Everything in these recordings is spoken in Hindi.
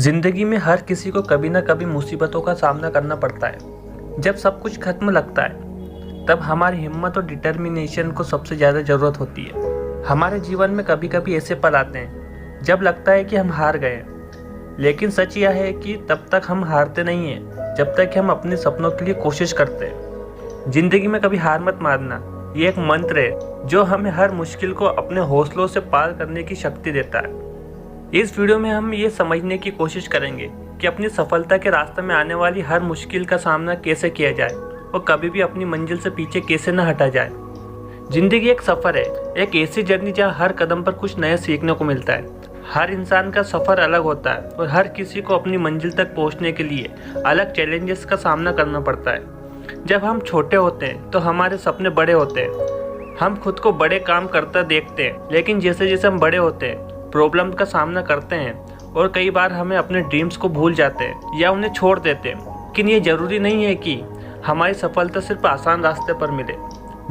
जिंदगी में हर किसी को कभी ना कभी मुसीबतों का सामना करना पड़ता है। जब सब कुछ खत्म लगता है तब हमारी हिम्मत और डिटर्मिनेशन को सबसे ज़्यादा ज़रूरत होती है। हमारे जीवन में कभी कभी ऐसे पल आते हैं जब लगता है कि हम हार गए हैं, लेकिन सच यह है कि तब तक हम हारते नहीं हैं जब तक हम अपने सपनों के लिए कोशिश करते हैं। ज़िंदगी में कभी हार मत मानना, ये एक मंत्र है जो हमें हर मुश्किल को अपने हौसलों से पार करने की शक्ति देता है। इस वीडियो में हम ये समझने की कोशिश करेंगे कि अपनी सफलता के रास्ते में आने वाली हर मुश्किल का सामना कैसे किया जाए और कभी भी अपनी मंजिल से पीछे कैसे न हटा जाए। जिंदगी एक सफ़र है, एक ऐसी जर्नी जहाँ हर कदम पर कुछ नया सीखने को मिलता है। हर इंसान का सफ़र अलग होता है और हर किसी को अपनी मंजिल तक पहुँचने के लिए अलग चैलेंजेस का सामना करना पड़ता है। जब हम छोटे होते हैं तो हमारे सपने बड़े होते हैं, हम खुद को बड़े काम करता देखते हैं, लेकिन जैसे जैसे हम बड़े होते हैं प्रॉब्लम का सामना करते हैं और कई बार हमें अपने ड्रीम्स को भूल जाते हैं या उन्हें छोड़ देते हैं। लेकिन ये ज़रूरी नहीं है कि हमारी सफलता सिर्फ आसान रास्ते पर मिले।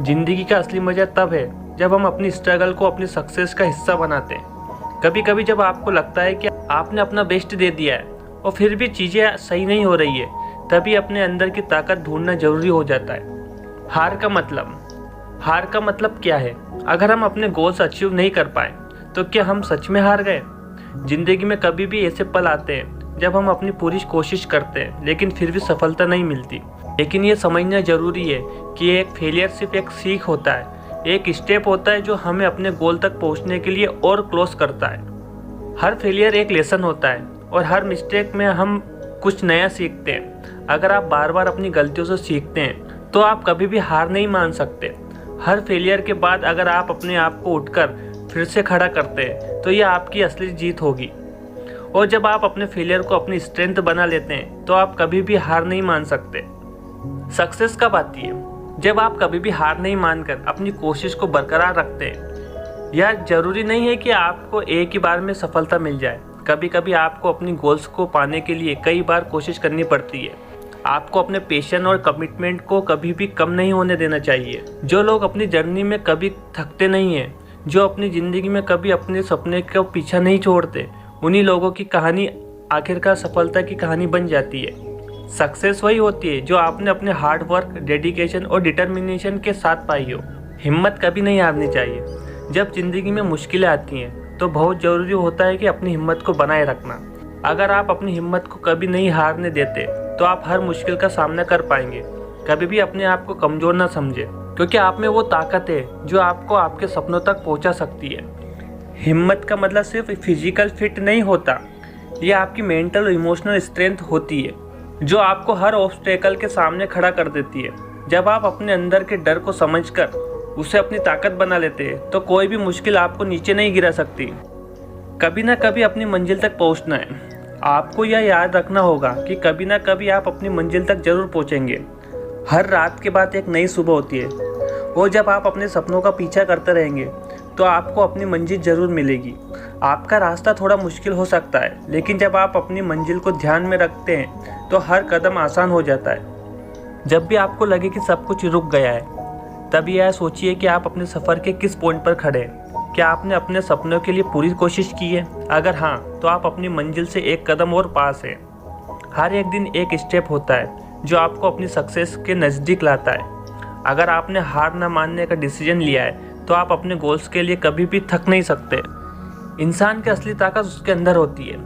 ज़िंदगी का असली मज़ा तब है जब हम अपनी स्ट्रगल को अपनी सक्सेस का हिस्सा बनाते हैं। कभी कभी जब आपको लगता है कि आपने अपना बेस्ट दे दिया है और फिर भी चीज़ें सही नहीं हो रही है, तभी अपने अंदर की ताकत ढूंढना ज़रूरी हो जाता है। हार का मतलब क्या है? अगर हम अपने गोल्स अचीव नहीं कर पाए तो क्या हम सच में हार गए? जिंदगी में कभी भी ऐसे पल आते हैं जब हम अपनी पूरी कोशिश करते हैं लेकिन फिर भी सफलता नहीं मिलती। लेकिन ये समझना जरूरी है कि एक फेलियर सिर्फ एक सीख होता है, एक स्टेप होता है जो हमें अपने गोल तक पहुंचने के लिए और क्लोज करता है। हर फेलियर एक लेसन होता है और हर मिस्टेक में हम कुछ नया सीखते हैं। अगर आप बार बार अपनी गलतियों से सीखते हैं तो आप कभी भी हार नहीं मान सकते। हर फेलियर के बाद अगर आप अपने आप को उठकर फिर से खड़ा करते हैं तो यह आपकी असली जीत होगी। और जब आप अपने फेलियर को अपनी स्ट्रेंथ बना लेते हैं तो आप कभी भी हार नहीं मान सकते। सक्सेस कब आती है? जब आप कभी भी हार नहीं मानकर अपनी कोशिश को बरकरार रखते हैं। यह जरूरी नहीं है कि आपको एक ही बार में सफलता मिल जाए। कभी कभी आपको अपनी गोल्स को पाने के लिए कई बार कोशिश करनी पड़ती है। आपको अपने पैशन और कमिटमेंट को कभी भी कम नहीं होने देना चाहिए। जो लोग अपनी जर्नी में कभी थकते नहीं हैं, जो अपनी ज़िंदगी में कभी अपने सपने का पीछा नहीं छोड़ते, उन्हीं लोगों की कहानी आखिरकार सफलता की कहानी बन जाती है। सक्सेस वही होती है जो आपने अपने हार्ड वर्क, डेडिकेशन और डिटर्मिनेशन के साथ पाई हो। हिम्मत कभी नहीं हारनी चाहिए। जब ज़िंदगी में मुश्किलें आती हैं तो बहुत ज़रूरी होता है कि अपनी हिम्मत को बनाए रखना। अगर आप अपनी हिम्मत को कभी नहीं हारने देते तो आप हर मुश्किल का सामना कर पाएंगे। कभी भी अपने आप को कमज़ोर ना समझें, क्योंकि आप में वो ताकत है जो आपको आपके सपनों तक पहुंचा सकती है। हिम्मत का मतलब सिर्फ फिजिकल फिट नहीं होता, ये आपकी मेंटल और इमोशनल स्ट्रेंथ होती है जो आपको हर ऑब्स्टेकल के सामने खड़ा कर देती है। जब आप अपने अंदर के डर को समझकर उसे अपनी ताकत बना लेते हैं तो कोई भी मुश्किल आपको नीचे नहीं गिरा सकती। कभी ना कभी अपनी मंजिल तक पहुँचना है। आपको यह याद रखना होगा कि कभी ना कभी आप अपनी मंजिल तक जरूर पहुँचेंगे। हर रात के बाद एक नई सुबह होती है और जब आप अपने सपनों का पीछा करते रहेंगे तो आपको अपनी मंजिल ज़रूर मिलेगी। आपका रास्ता थोड़ा मुश्किल हो सकता है, लेकिन जब आप अपनी मंजिल को ध्यान में रखते हैं तो हर कदम आसान हो जाता है। जब भी आपको लगे कि सब कुछ रुक गया है, तब यह सोचिए कि आप अपने सफ़र के किस पॉइंट पर खड़े हैं। क्या आपने अपने सपनों के लिए पूरी कोशिश की है? अगर हाँ, तो आप अपनी मंजिल से एक कदम और पास हैं। हर एक दिन एक स्टेप होता है जो आपको अपनी सक्सेस के नज़दीक लाता है। अगर आपने हार न मानने का डिसीजन लिया है तो आप अपने गोल्स के लिए कभी भी थक नहीं सकते। इंसान की असली ताकत उसके अंदर होती है।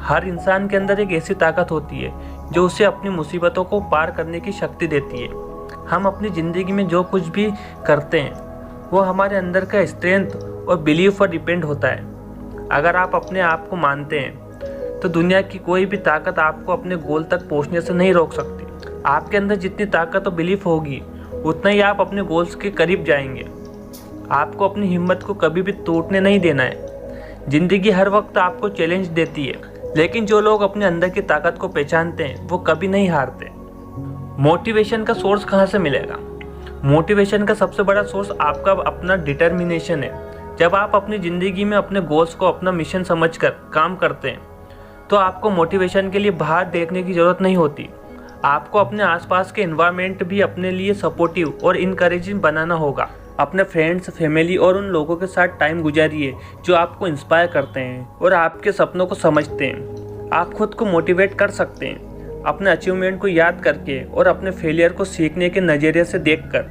हर इंसान के अंदर एक ऐसी ताकत होती है जो उसे अपनी मुसीबतों को पार करने की शक्ति देती है। हम अपनी ज़िंदगी में जो कुछ भी करते हैं वो हमारे अंदर का स्ट्रेंथ और बिलीफ पर डिपेंड होता है। अगर आप अपने आप को मानते हैं तो दुनिया की कोई भी ताकत आपको अपने गोल तक पहुँचने से नहीं रोक सकती। आपके अंदर जितनी ताकत और बिलीफ होगी उतना ही आप अपने गोल्स के करीब जाएंगे। आपको अपनी हिम्मत को कभी भी टूटने नहीं देना है। ज़िंदगी हर वक्त आपको चैलेंज देती है, लेकिन जो लोग अपने अंदर की ताकत को पहचानते हैं वो कभी नहीं हारते। मोटिवेशन का सोर्स कहाँ से मिलेगा? मोटिवेशन का सबसे बड़ा सोर्स आपका अपना डिटर्मिनेशन है। जब आप अपनी ज़िंदगी में अपने गोल्स को अपना मिशन समझकर काम करते हैं तो आपको मोटिवेशन के लिए बाहर देखने की ज़रूरत नहीं होती। आपको अपने आसपास के एनवायरनमेंट भी अपने लिए सपोर्टिव और इनकरेजिंग बनाना होगा। अपने फ्रेंड्स, फैमिली और उन लोगों के साथ टाइम गुजारिए जो आपको इंस्पायर करते हैं और आपके सपनों को समझते हैं। आप खुद को मोटिवेट कर सकते हैं अपने अचीवमेंट को याद करके और अपने फेलियर को सीखने के नज़रिए से देखकर।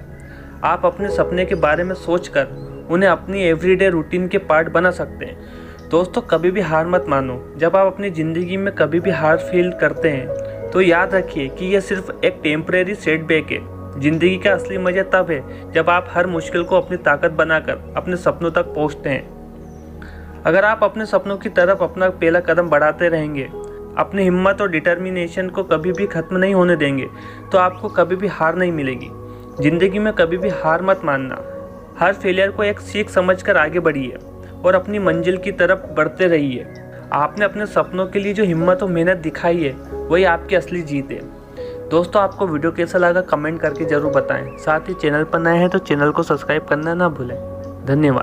आप अपने सपने के बारे में सोचकर उन्हें अपनी एवरीडे रूटीन के पार्ट बना सकते हैं। दोस्तों, कभी भी हार मत मानो। जब आप अपनी ज़िंदगी में कभी भी हार फील करते हैं तो याद रखिए कि यह सिर्फ एक टेम्परेरी सेटबैक है। ज़िंदगी का असली मज़ा तब है जब आप हर मुश्किल को अपनी ताकत बनाकर अपने सपनों तक पहुंचते हैं। अगर आप अपने सपनों की तरफ अपना पहला कदम बढ़ाते रहेंगे, अपनी हिम्मत और डिटर्मिनेशन को कभी भी ख़त्म नहीं होने देंगे, तो आपको कभी भी हार नहीं मिलेगी। ज़िंदगी में कभी भी हार मत मानना। हर फेलियर को एक सीख समझकर आगे बढ़िए और अपनी मंजिल की तरफ बढ़ते रहिए। आपने अपने सपनों के लिए जो हिम्मत और मेहनत दिखाई है वही आपकी असली जीत है। दोस्तों, आपको वीडियो कैसा लगा कमेंट करके ज़रूर बताएं। साथ ही चैनल पर नए हैं तो चैनल को सब्सक्राइब करना ना भूलें। धन्यवाद।